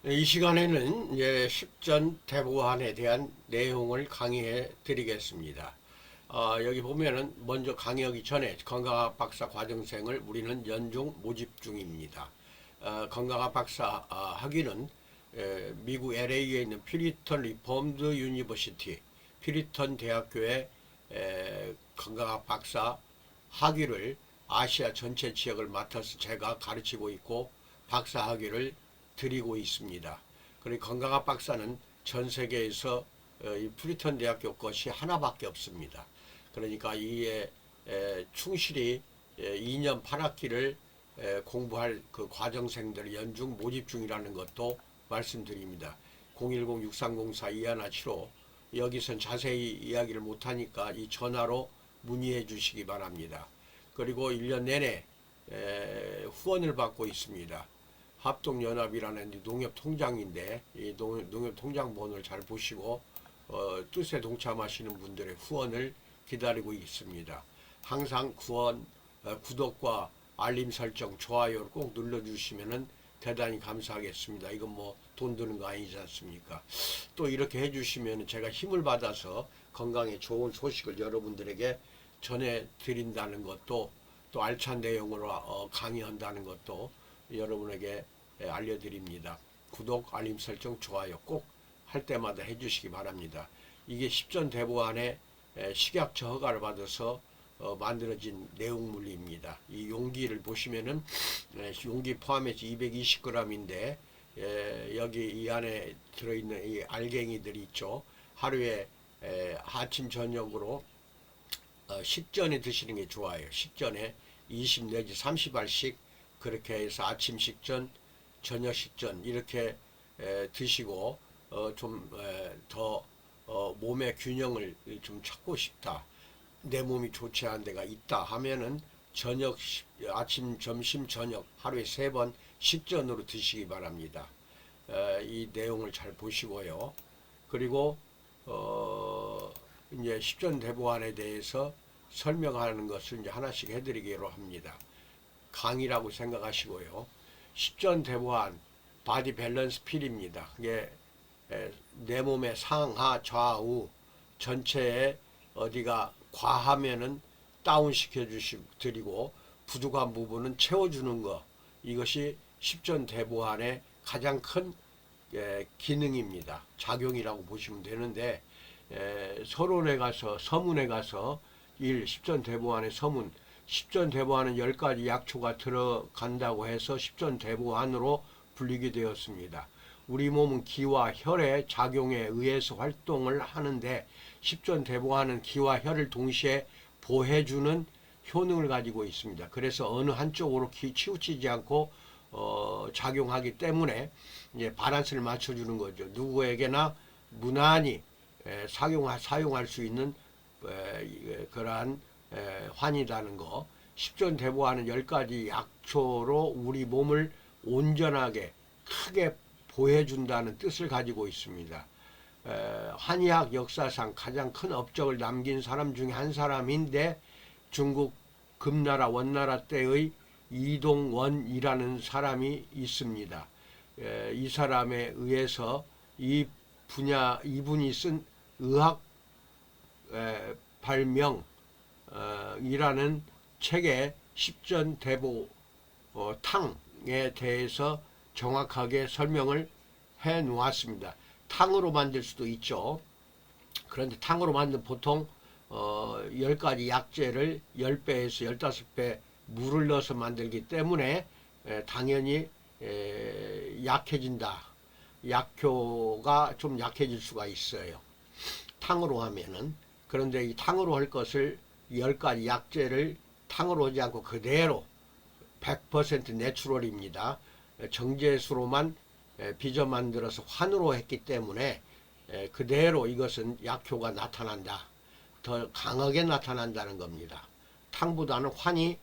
이 시간에는 이제 십전 대보환에 대한 내용을 강의해 드리겠습니다. 여기 보면은 먼저 강의하기 전에 건강학 박사 과정생을 우리는 연중 모집 중입니다. 건강학 박사 학위는 미국 LA에 있는 피리턴 리폼드 유니버시티, 피리턴 대학교의 건강학 박사 학위를 아시아 전체 지역을 맡아서 제가 가르치고 있고 박사 학위를 드리고 있습니다. 그리고 건강학 박사는 전 세계에서 이 프리턴 대학교 것이 하나밖에 없습니다. 그러니까 이에 충실히 2년 8학기를 공부할 그 과정생들 연중 모집 중이라는 것도 말씀드립니다. 010-6304-2175 여기선 자세히 이야기를 못하니까 이 전화로 문의해 주시기 바랍니다. 그리고 1년 내내 후원을 받고 있습니다. 합동연합이라는 농협통장인데 이 농협통장 번호를 잘 보시고 뜻에 동참하시는 분들의 후원을 기다리고 있습니다. 항상 구독과 알림 설정, 좋아요를 꼭 눌러주시면 대단히 감사하겠습니다. 이건 뭐 돈 드는 거 아니지 않습니까? 또 이렇게 해주시면 제가 힘을 받아서 건강에 좋은 소식을 여러분들에게 전해드린다는 것도 또 알찬 내용으로 강의한다는 것도 여러분에게 알려드립니다. 구독, 알림 설정, 좋아요 꼭 할 때마다 해주시기 바랍니다. 이게 십전대보안의 식약처 허가를 받아서 만들어진 내용물입니다. 이 용기를 보시면은 용기 포함해서 220g인데 여기 이 안에 들어있는 이 알갱이들이 있죠. 하루에 아침 저녁으로 식전에 드시는 게 좋아요. 식전에 20 내지 30알씩 그렇게 해서 아침 식전, 저녁 식전 이렇게 드시고 좀 더 몸의 균형을 좀 찾고 싶다. 내 몸이 좋지 않은 데가 있다 하면은 아침, 점심, 저녁 하루에 3번 식전으로 드시기 바랍니다. 이 내용을 잘 보시고요. 그리고 이제 십전대보안에 대해서 설명하는 것을 이제 하나씩 해드리기로 합니다. 강의라고 생각하시고요. 십전대보안 바디 밸런스 필입니다. 이게 내 몸의 상하 좌우 전체에 어디가 과하면은 다운 시켜 드리고 부족한 부분은 채워주는 것, 이것이 십전대보안의 가장 큰 기능입니다. 작용이라고 보시면 되는데 서론에 가서 서문에 가서 십전대보안의 서문, 십전대보안은 10가지 약초가 들어간다고 해서 십전대보안으로 불리게 되었습니다. 우리 몸은 기와 혈의 작용에 의해서 활동을 하는데 십전대보안은 기와 혈을 동시에 보해주는 효능을 가지고 있습니다. 그래서 어느 한쪽으로 치우치지 않고 작용하기 때문에 이제 밸런스를 맞춰주는 거죠. 누구에게나 무난히 사용할 수 있는 그러한 환이라는 거. 십전대보안은 10가지 약초로 우리 몸을 온전하게 크게 보해준다는 뜻을 가지고 있습니다. 한의학 역사상 가장 큰 업적을 남긴 사람 중에 한 사람인데 중국 금나라 원나라 때의 이동원이라는 사람이 있습니다. 이 사람에 의해서 이분이 쓴 의학 발명이라는 책에 십전대보 탕에 대해서 정확하게 설명을 해 놓았습니다. 탕으로 만들 수도 있죠. 그런데 탕으로 만든 보통 10가지 약재를 10배에서 15배 물을 넣어서 만들기 때문에 당연히 약해진다. 약효가 좀 약해질 수가 있어요. 탕으로 하면은. 그런데 이 탕으로 할 것을 10가지 약재를 탕으로 하지 않고 그대로 100% 내추럴입니다. 정제수로만 빚어 만들어서 환으로 했기 때문에 그대로 이것은 약효가 나타난다. 더 강하게 나타난다는 겁니다. 탕보다는 환이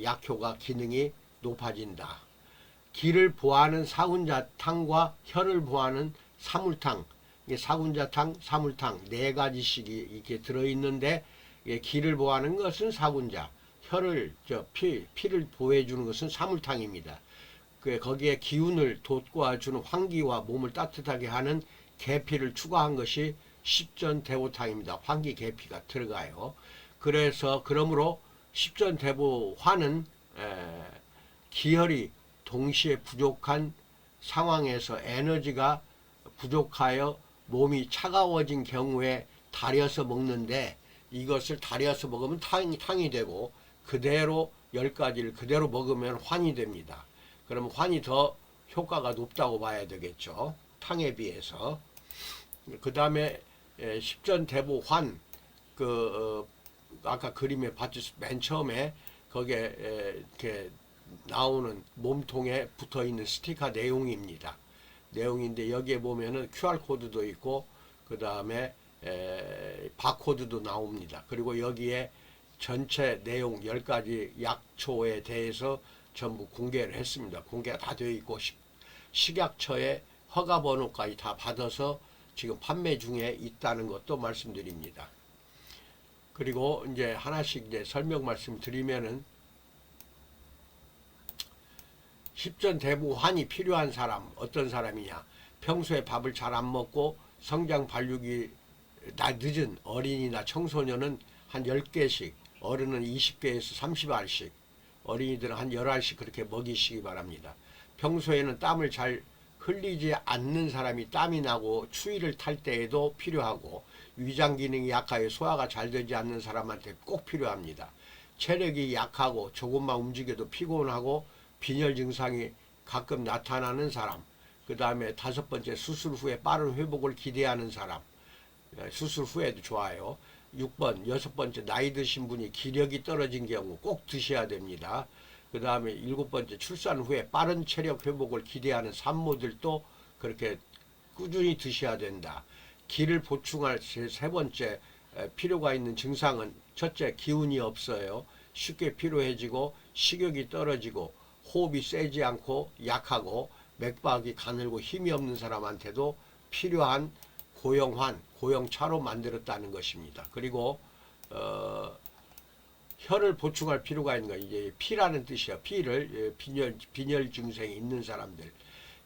약효가 기능이 높아진다. 기를 보하는 사군자탕과 혈을 보하는 사물탕, 사군자탕, 사물탕 4가지씩이 이렇게 들어있는데 기를 보하는 것은 사군자, 혈을 피를 보해주는 것은 사물탕입니다. 거기에 기운을 돋궈주는 환기와 몸을 따뜻하게 하는 계피를 추가한 것이 십전대보탕입니다. 환기 계피가 들어가요. 그래서 그러므로 십전대보화는 기혈이 동시에 부족한 상황에서 에너지가 부족하여 몸이 차가워진 경우에 달여서 먹는데, 이것을 달여서 먹으면 탕이 되고 그대로 10가지를 그대로 먹으면 환이 됩니다. 그러면 환이 더 효과가 높다고 봐야 되겠죠. 탕에 비해서. 그 다음에 십전대보환, 아까 그림에 봤듯이 맨 처음에 거기에 이렇게 나오는 몸통에 붙어 있는 스티커 내용입니다. 내용인데 여기에 보면은 QR코드도 있고 그 다음에 바코드도 나옵니다. 그리고 여기에 전체 내용 10가지 약초에 대해서 전부 공개를 했습니다. 공개가 다 되어 있고 식약처의 허가번호까지 다 받아서 지금 판매 중에 있다는 것도 말씀드립니다. 그리고 이제 하나씩 이제 설명 말씀드리면은, 십전대보환이 필요한 사람 어떤 사람이냐? 평소에 밥을 잘 안 먹고 성장 발육이 늦은 어린이나 청소년은 한 10개씩, 어른은 20개에서 30알씩, 어린이들은 한 10알씩 그렇게 먹이시기 바랍니다. 평소에는 땀을 잘 흘리지 않는 사람이 땀이 나고 추위를 탈 때에도 필요하고, 위장 기능이 약하여 소화가 잘 되지 않는 사람한테 꼭 필요합니다. 체력이 약하고 조금만 움직여도 피곤하고 빈혈 증상이 가끔 나타나는 사람, 그 다음에 5번째 수술 후에 빠른 회복을 기대하는 사람, 수술 후에도 좋아요. 6번, 6번째 나이 드신 분이 기력이 떨어진 경우 꼭 드셔야 됩니다. 그 다음에 7번째 출산 후에 빠른 체력 회복을 기대하는 산모들도 그렇게 꾸준히 드셔야 된다. 기를 보충할 3번째 필요가 있는 증상은, 첫째 기운이 없어요. 쉽게 피로해지고 식욕이 떨어지고 호흡이 세지 않고 약하고 맥박이 가늘고 힘이 없는 사람한테도 필요한 고형환, 고형차로 만들었다는 것입니다. 그리고 혈을 보충할 필요가 있는 거, 이제 피라는 뜻이야. 피를 빈혈 증상이 있는 사람들.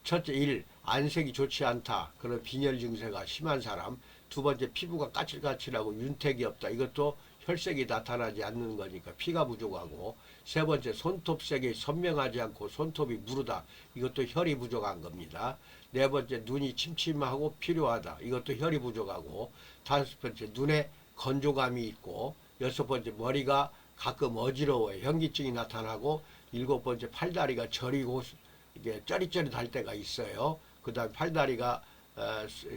첫째, 1. 안색이 좋지 않다. 그런 빈혈 증세가 심한 사람. 2번째, 피부가 까칠까칠하고 윤택이 없다. 이것도 혈색이 나타나지 않는 거니까 피가 부족하고. 3번째, 손톱색이 선명하지 않고 손톱이 무르다. 이것도 혈이 부족한 겁니다. 4번째, 눈이 침침하고 필요하다. 이것도 혈이 부족하고. 5번째, 눈에 건조감이 있고. 6번째, 머리가 가끔 어지러워요. 현기증이 나타나고. 7번째, 팔다리가 저리고 이게 쩌릿쩌릿할 때가 있어요. 그 다음에 팔다리가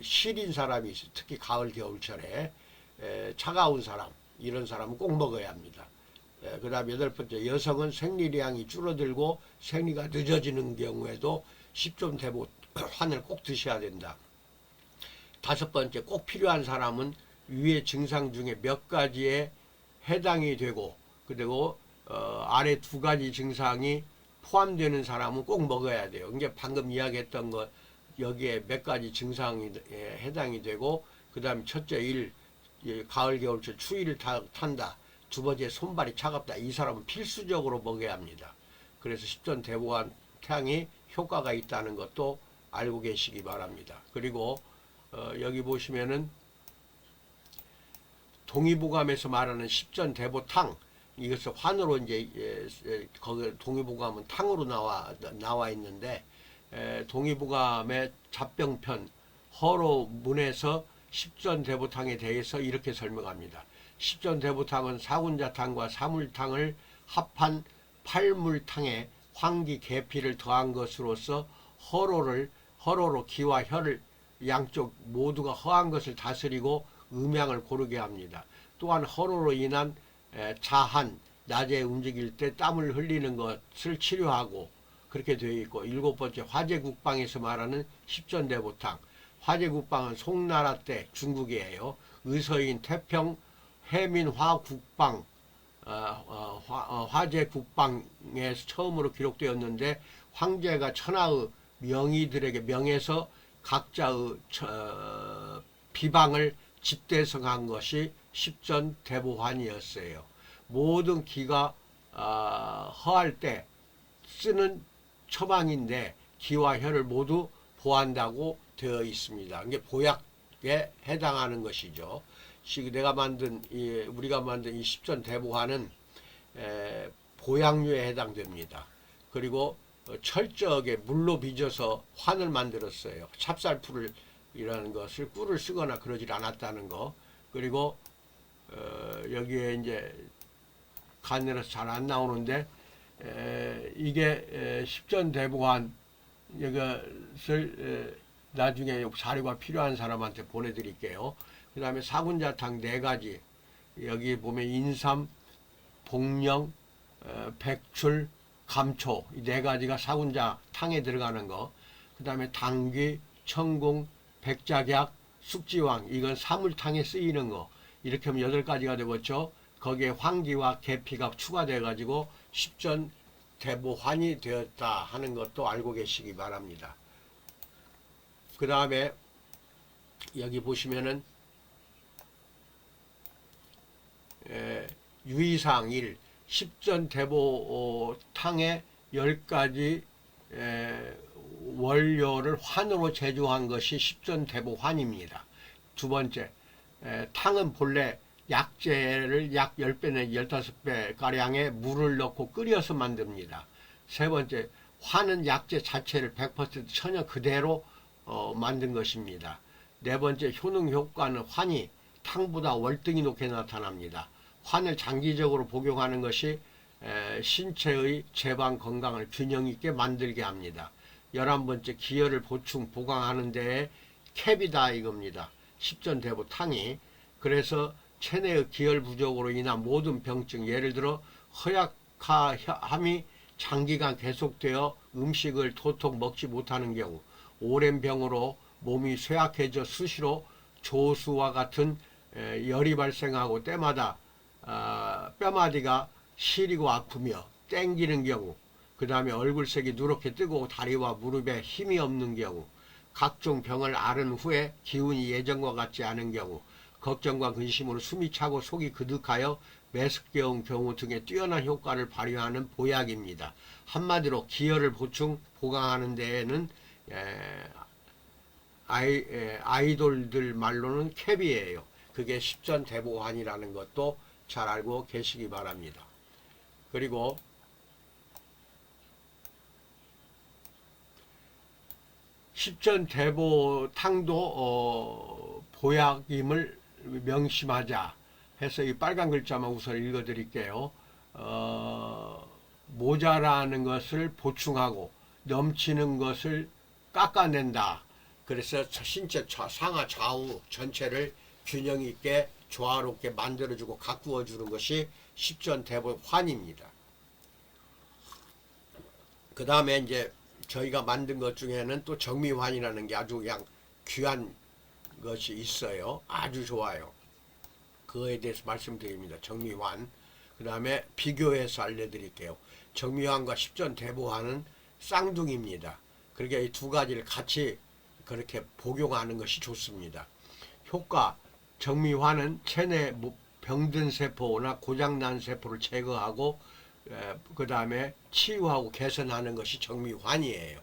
시린 사람이 있어요. 특히 가을 겨울철에. 차가운 사람, 이런 사람은 꼭 먹어야 합니다. 그 다음에 8번째, 여성은 생리량이 줄어들고 생리가 늦어지는 경우에도 십전대보환을 꼭 드셔야 된다. 5번째, 꼭 필요한 사람은 위의 증상 중에 몇 가지에 해당이 되고, 그리고 아래 2가지 증상이 포함되는 사람은 꼭 먹어야 돼요. 이게 방금 이야기했던 것, 여기에 몇 가지 증상이 해당이 되고, 그 다음에 첫째, 1. 가을 겨울철 추위를 탄다. 2번째, 손발이 차갑다. 이 사람은 필수적으로 먹어야 합니다. 그래서 십전대보환 탕이 효과가 있다는 것도 알고 계시기 바랍니다. 그리고 여기 보시면은 동의보감에서 말하는 십전대보탕, 이것을 환으로 이제 거기 동의보감은 탕으로 나와 있는데, 동의보감의 잡병편 허로문에서 십전대보탕에 대해서 이렇게 설명합니다. 십전대보탕은 사군자탕과 사물탕을 합한 팔물탕에 환기 계피를 더한 것으로서 허로로 기와 혈을 양쪽 모두가 허한 것을 다스리고 음양을 고르게 합니다. 또한 허로로 인한 자한, 낮에 움직일 때 땀을 흘리는 것을 치료하고, 그렇게 되어 있고. 7번째, 화제국방에서 말하는 십전대보탕. 화제국방은 송나라 때 중국이에요. 의서인 태평 해민화국방, 화제국방에서 처음으로 기록되었는데, 황제가 천하의 명의들에게 명해서 각자의 비방을 집대성한 것이 십전대보환이었어요. 모든 기가 허할 때 쓰는 처방인데 기와 혈을 모두 보한다고 되어 있습니다. 이게 보약에 해당하는 것이죠. 내가 만든 우리가 만든 이 십전대보환은 보약류에 해당됩니다. 그리고 철저하게 물로 빚어서 환을 만들었어요. 찹쌀풀을 이라는 것을 꿀을 쓰거나 그러질 않았다는 거. 그리고 여기에 이제 가늘어서 잘 안 나오는데 이게 십전대보환 이것을 나중에 자료가 필요한 사람한테 보내드릴게요. 그 다음에 사군자탕 4가지 여기 보면 인삼, 복령, 백출, 감초 이 4가지가 사군자탕에 들어가는 거. 그 다음에 당귀, 청궁, 백작약, 숙지왕 이건 사물탕에 쓰이는 거. 이렇게 하면 8가지가 되겠죠. 거기에 황기와 계피가 추가돼 가지고 십전대보환이 되었다 하는 것도 알고 계시기 바랍니다. 그 다음에 여기 보시면은 유의사항 1 십전대보탕에 10가지 원료를 환으로 제조한 것이 십전대보환입니다. 두 번째, 탕은 본래 약재를 약 10배 내지 15배 가량의 물을 넣고 끓여서 만듭니다. 세 번째, 환은 약재 자체를 100% 천연 그대로 만든 것입니다. 네 번째, 효능 효과는 환이 탕보다 월등히 높게 나타납니다. 환을 장기적으로 복용하는 것이 신체의 제방 건강을 균형 있게 만들게 합니다. 11번째, 기혈을 보충 보강하는 데에 캡이다 이겁니다. 십전대보탕이. 그래서 체내의 기혈 부족으로 인한 모든 병증, 예를 들어 허약함이 장기간 계속되어 음식을 도통 먹지 못하는 경우, 오랜 병으로 몸이 쇠약해져 수시로 조수와 같은 열이 발생하고 때마다 뼈마디가 시리고 아프며 땡기는 경우, 그 다음에 얼굴색이 누렇게 뜨고 다리와 무릎에 힘이 없는 경우, 각종 병을 앓은 후에 기운이 예전과 같지 않은 경우, 걱정과 근심으로 숨이 차고 속이 그득하여 메스꺼운 경우 등의 뛰어난 효과를 발휘하는 보약입니다. 한마디로 기혈을 보충 보강하는 데에는 아이돌들 말로는 캡이에요. 그게 십전대보환이라는 것도 잘 알고 계시기 바랍니다. 그리고 십전대보탕도 보약임을 명심하자 해서 이 빨간 글자만 우선 읽어 드릴게요. 모자라는 것을 보충하고 넘치는 것을 깎아낸다. 그래서 신체 상하 좌우 전체를 균형 있게 조화롭게 만들어주고 가꾸어주는 것이 십전대보환입니다. 그 다음에 이제 저희가 만든 것 중에는 또 정미환이라는 게 아주 그냥 귀한 것이 있어요. 아주 좋아요. 그거에 대해서 말씀드립니다. 정미환. 그 다음에 비교해서 알려드릴게요. 정미환과 십전대보환은 쌍둥이입니다. 그러니까 이 2가지를 같이 그렇게 복용하는 것이 좋습니다. 효과, 정미환은 체내 병든 세포나 고장난 세포를 제거하고 그 다음에 치유하고 개선하는 것이 정미환이에요.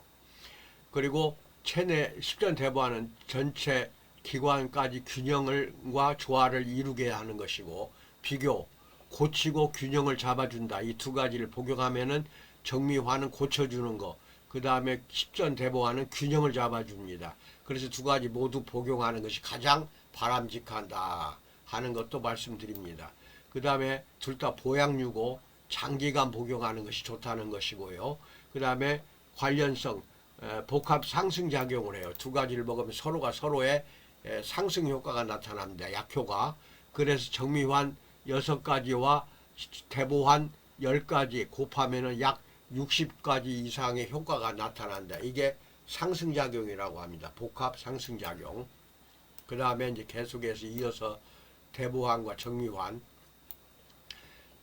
그리고 체내 십전대보환은 전체 기관까지 균형과 조화를 이루게 하는 것이고, 비교, 고치고 균형을 잡아준다. 이 2가지를 복용하면은 정미환은 고쳐주는 거, 그 다음에 십전대보환은 균형을 잡아줍니다. 그래서 2가지 모두 복용하는 것이 가장 바람직하다 하는 것도 말씀드립니다. 그 다음에 둘 다 보약류고 장기간 복용하는 것이 좋다는 것이고요. 그 다음에 관련성, 복합 상승작용을 해요. 2가지를 먹으면 서로가 서로의 상승 효과가 나타납니다. 약효가. 그래서 정미환 6가지와 대보환 10가지 곱하면 약 60가지 이상의 효과가 나타난다. 이게 상승작용이라고 합니다. 복합 상승작용. 그 다음에 이제 계속해서 이어서 대보환과 정미환.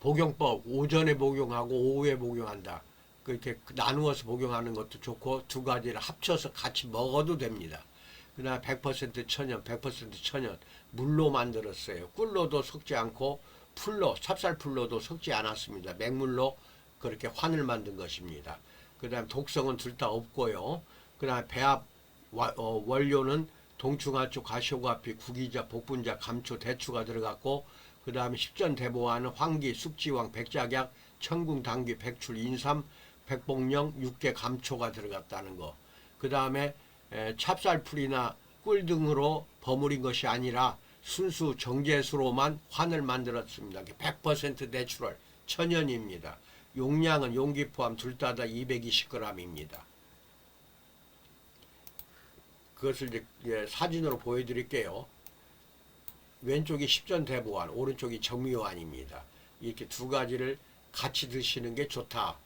복용법, 오전에 복용하고 오후에 복용한다. 그렇게 나누어서 복용하는 것도 좋고 2가지를 합쳐서 같이 먹어도 됩니다. 그 다음에 100% 천연, 100% 천연, 물로 만들었어요. 꿀로도 섞지 않고 풀로, 찹쌀풀로도 섞지 않았습니다. 맹물로 그렇게 환을 만든 것입니다. 그 다음에 독성은 둘 다 없고요. 그 다음에 배합 원료는 동충하초, 가시오가피, 구기자, 복분자, 감초, 대추가 들어갔고, 그 다음에 십전대보화는 황기, 숙지황, 백작약, 청궁, 당귀, 백출, 인삼, 백복령, 육개, 감초가 들어갔다는 거. 그 다음에 찹쌀풀이나 꿀 등으로 버무린 것이 아니라 순수 정제수로만 환을 만들었습니다. 100% 내추럴, 천연입니다. 용량은 용기 포함 둘 다 220g입니다. 그것을 이제 사진으로 보여드릴게요. 왼쪽이 십전대보환, 오른쪽이 정미환입니다. 이렇게 두 가지를 같이 드시는 게 좋다.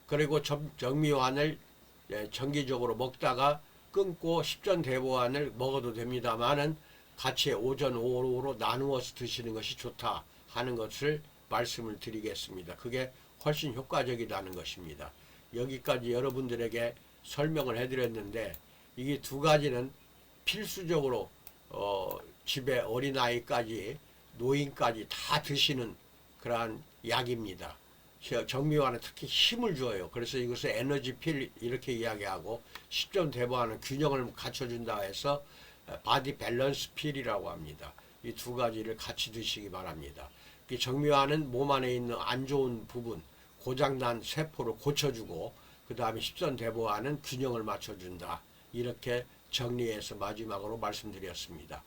그리고 정미환을 정기적으로 먹다가 끊고 십전대보환을 먹어도 됩니다만은 같이 오전 오후로 나누어서 드시는 것이 좋다 하는 것을 말씀을 드리겠습니다. 그게 훨씬 효과적이라는 것입니다. 여기까지 여러분들에게 설명을 해드렸는데, 이게 두 가지는 필수적으로 집에 어린아이까지 노인까지 다 드시는 그러한 약입니다. 정미화는 특히 힘을 줘요. 그래서 이것을 에너지 필 이렇게 이야기하고, 십전대보화는 균형을 갖춰준다 해서 바디 밸런스 필이라고 합니다. 이 두 가지를 같이 드시기 바랍니다. 정미화는 몸 안에 있는 안 좋은 부분, 고장난 세포를 고쳐주고, 그 다음에 십전대보화는 균형을 맞춰준다. 이렇게 정리해서 마지막으로 말씀드렸습니다.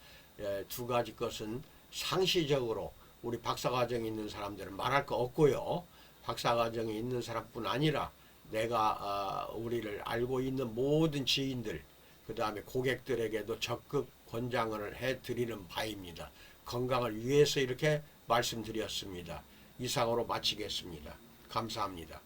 두 가지 것은 상시적으로 우리 박사과정이 있는 사람들은 말할 거 없고요. 박사과정이 있는 사람뿐 아니라 내가 우리를 알고 있는 모든 지인들, 그 다음에 고객들에게도 적극 권장을 해드리는 바입니다. 건강을 위해서 이렇게 말씀드렸습니다. 이상으로 마치겠습니다. 감사합니다.